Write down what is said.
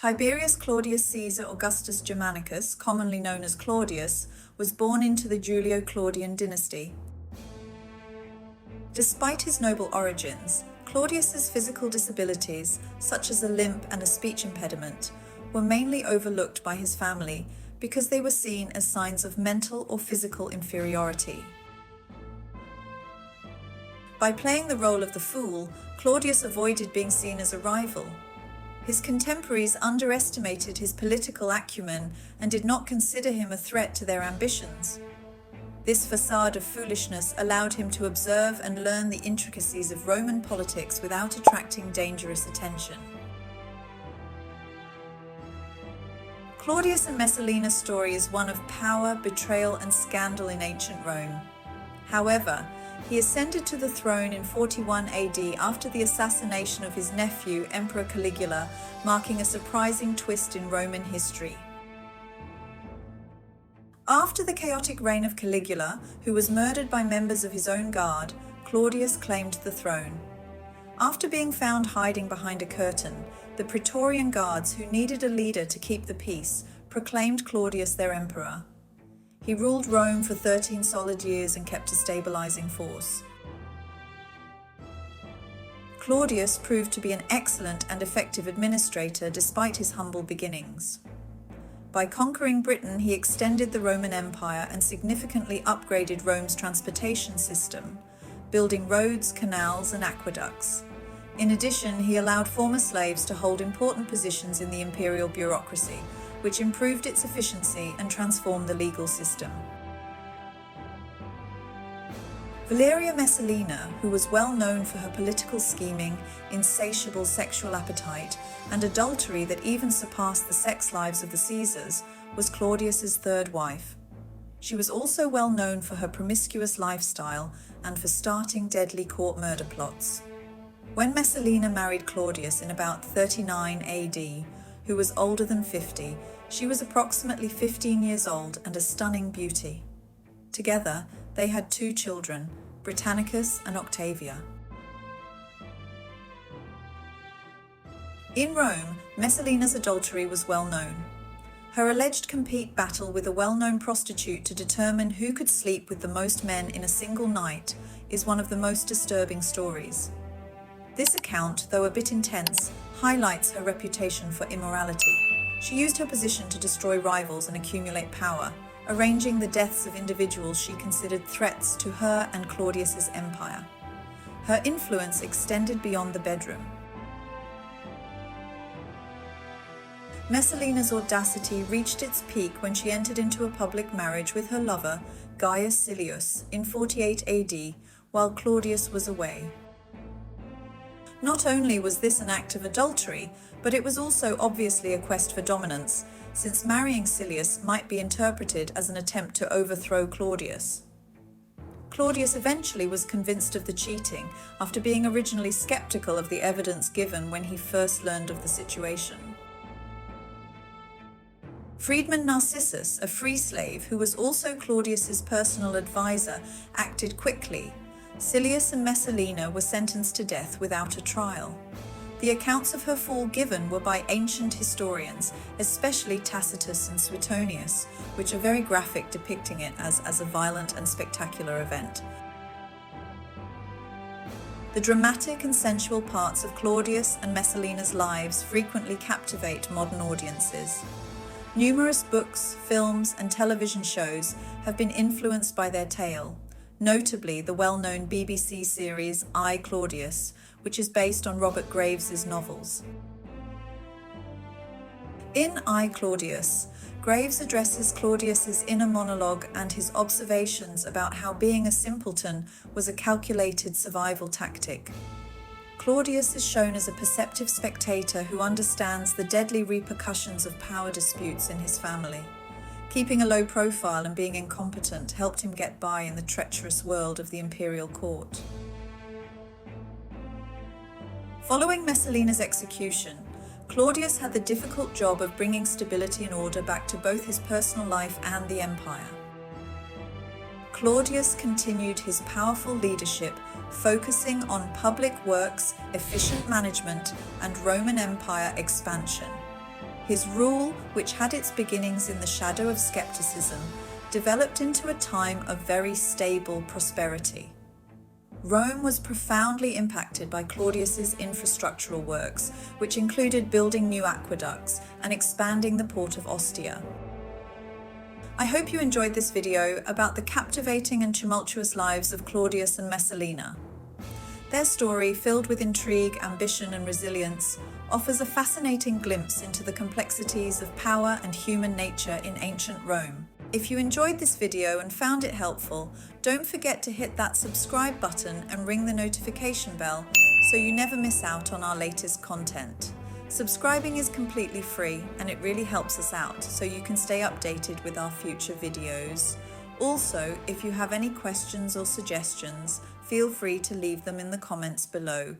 Tiberius Claudius Caesar Augustus Germanicus, commonly known as Claudius, was born into the julio-claudian dynasty. Despite his noble origins, Claudius's physical disabilities, such as a limp and a speech impediment, were mainly overlooked by his family because they were seen as signs of mental or physical inferiority. By playing the role of the fool, Claudius avoided being seen as a rival. His contemporaries underestimated his political acumen and did not consider him a threat to their ambitions. This facade of foolishness allowed him to observe and learn the intricacies of Roman politics without attracting dangerous attention. Claudius and Messalina's story is one of power, betrayal, and scandal in ancient Rome. However, he ascended to the throne in 41 AD after the assassination of his nephew, Emperor Caligula, marking a surprising twist in Roman history. After the chaotic reign of Caligula, who was murdered by members of his own guard, Claudius claimed the throne. After being found hiding behind a curtain, the Praetorian guards, who needed a leader to keep the peace, proclaimed Claudius their emperor. He ruled Rome for 13 solid years and kept a stabilizing force. Claudius proved to be an excellent and effective administrator despite his humble beginnings. By conquering Britain, he extended the Roman Empire and significantly upgraded Rome's transportation system, building roads, canals, and aqueducts. In addition, he allowed former slaves to hold important positions in the imperial bureaucracy, which improved its efficiency and transformed the legal system. Valeria Messalina, who was well known for her political scheming, insatiable sexual appetite, and adultery that even surpassed the sex lives of the Caesars, was Claudius's third wife. She was also well known for her promiscuous lifestyle and for starting deadly court murder plots. When Messalina married Claudius in about 39 AD, who was older than 50, she was approximately 15 years old and a stunning beauty. Together, they had 2 children, Britannicus and Octavia. In Rome, Messalina's adultery was well known. Her alleged compete battle with a well-known prostitute to determine who could sleep with the most men in a single night is one of the most disturbing stories. This account, though a bit intense, highlights her reputation for immorality. She used her position to destroy rivals and accumulate power, arranging the deaths of individuals she considered threats to her and Claudius's empire. Her influence extended beyond the bedroom. Messalina's audacity reached its peak when she entered into a public marriage with her lover, Gaius Silius, in 48 AD, while Claudius was away. Not only was this an act of adultery, but it was also obviously a quest for dominance, since marrying Silius might be interpreted as an attempt to overthrow Claudius. Claudius eventually was convinced of the cheating after being originally skeptical of the evidence given when he first learned of the situation. Freedman Narcissus, a free slave who was also Claudius's personal advisor, acted quickly. Silius and Messalina were sentenced to death without a trial. The accounts of her fall given were by ancient historians, especially Tacitus and Suetonius, which are very graphic, depicting it as a violent and spectacular event. The dramatic and sensual parts of Claudius and Messalina's lives frequently captivate modern audiences. Numerous books, films, and television shows have been influenced by their tale, notably the well-known BBC series I, Claudius, which is based on Robert Graves' novels. In I, Claudius, Graves addresses Claudius's inner monologue and his observations about how being a simpleton was a calculated survival tactic. Claudius is shown as a perceptive spectator who understands the deadly repercussions of power disputes in his family. Keeping a low profile and being incompetent helped him get by in the treacherous world of the imperial court. Following Messalina's execution, Claudius had the difficult job of bringing stability and order back to both his personal life and the empire. Claudius continued his powerful leadership, focusing on public works, efficient management, and Roman Empire expansion. His rule, which had its beginnings in the shadow of skepticism, developed into a time of very stable prosperity. Rome was profoundly impacted by Claudius's infrastructural works, which included building new aqueducts and expanding the port of Ostia. I hope you enjoyed this video about the captivating and tumultuous lives of Claudius and Messalina. Their story, filled with intrigue, ambition, and resilience, offers a fascinating glimpse into the complexities of power and human nature in ancient Rome. If you enjoyed this video and found it helpful, don't forget to hit that subscribe button and ring the notification bell so you never miss out on our latest content. Subscribing is completely free and it really helps us out so you can stay updated with our future videos. Also, if you have any questions or suggestions, feel free to leave them in the comments below.